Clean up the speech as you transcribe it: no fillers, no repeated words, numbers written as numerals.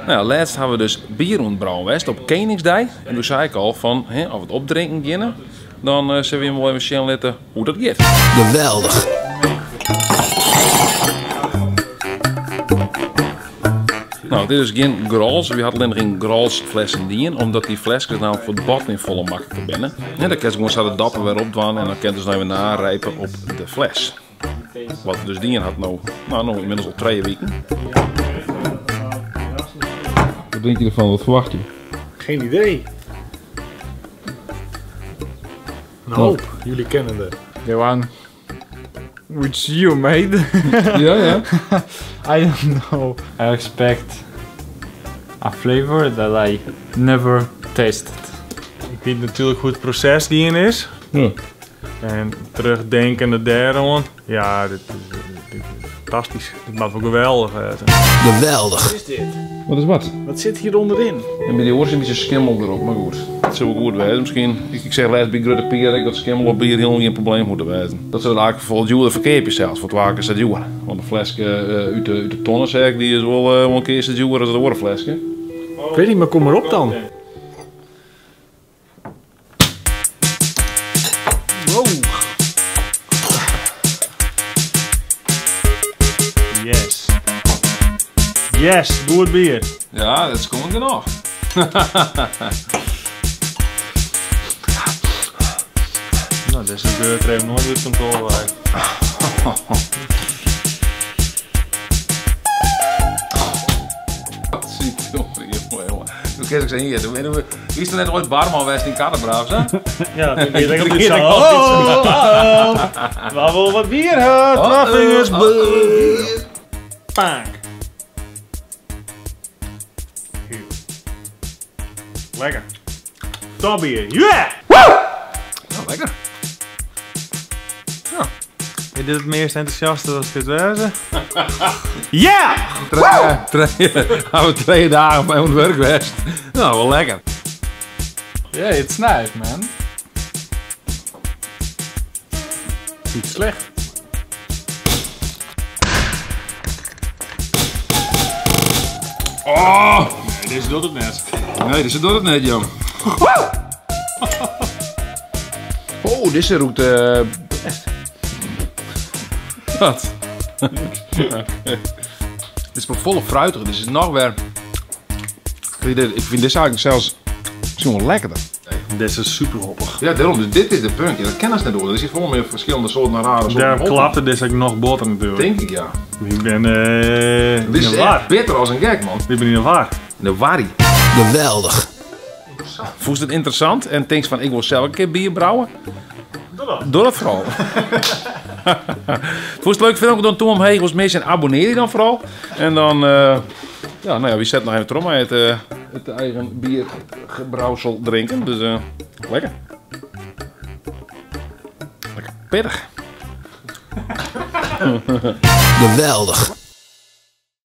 Nou, laatst hebben we dus bier ontbrouwen west op Koningsdag. En toen zei ik al van, als we het opdrinken beginnen, dan zullen we hem wel even zien laten hoe dat gaat. Geweldig. Nou, dit is geen grals. We hadden alleen geen gralsflessen dienen, omdat die flesjes nou voor het bad in volle makkelijker binnen. En dan kan je gewoon zo de dappen weer opdwan en dan kan je dus even narijpen op de fles. Wat we dus dienen had nou inmiddels al 2 weken. Wat denk je ervan? Wat verwacht je? Geen idee. Een hoop, jullie kennen de. The one which you made. Ja. I don't know. I expect a flavor that I never tasted. Ik weet natuurlijk hoe het proces die in is. Ja. En terugdenken naar daarom. Ja, dit is fantastisch. Dit mag wel geweldig zijn. Geweldig. Wat is dit? Wat is wat? Wat zit hier onderin? En bij die oren is een beetje schimmel erop, maar goed. Dat zou wel goed wezen. Misschien, ik zeg laatst bij Grutte Pierik dat schimmel op bier helemaal geen probleem moeten wezen. Dat zou eigenlijk voor het duur verkeerpje zelfs, voor het waken is het duur. Want een flesje uit de tonnen zeg ik, die is wel een keer zo duur als het orenflesje. Ik weet niet, maar kom maar op dan. Wow. Yes. Yes, goed bier. Ja, dat is gewoon genoeg. Nou, deze deur heeft nooit uit controle. Wat ziet jongen. Toen kan ik zeggen, hier, wie is er net ooit barman geweest in Kaderbraaf, hè? Ja, dan weet ik op dit zo. Waar wil wat bier had? Waar vingers bleu. Paak. Lekker. Top bier. Yeah! Nou, lekker. Je dit het meest enthousiaste als ik het wezen? Ja! Gaan we 2 dagen bij ons werk geweest. Nou, wel lekker. Yeah, it's nice, man. Niet slecht. Oh! Nee, deze doet het net. Nee, dit doet het net, Jan. Oh, deze route. Wat? Dit is maar volle fruitig, dus het is nog weer. Ik vind dit eigenlijk zelfs misschien wel lekkerder. Deze is super hoppig. Ja, daarom, dus dit is de punt. Ja, dat kennen ze net door. Er zit gewoon meer verschillende soorten rare soorten. Daar hoppen. klapte deze ook nog boter natuurlijk. Denk ik, ja. Ik ben Dit is in de war. echt bitter als een gek, man. Ik ben in de war. De wari. Geweldig. Vond je het interessant en denk van ik wil zelf een keer bier brouwen? Doe dat vooral. Vond je het leuk film? Dan toen omheen was mensen abonneer je dan vooral. En dan, ja, nou ja, wie zet nog even erom het eigen biergebrouwsel drinken. Dus lekker. Lekker pittig. Geweldig.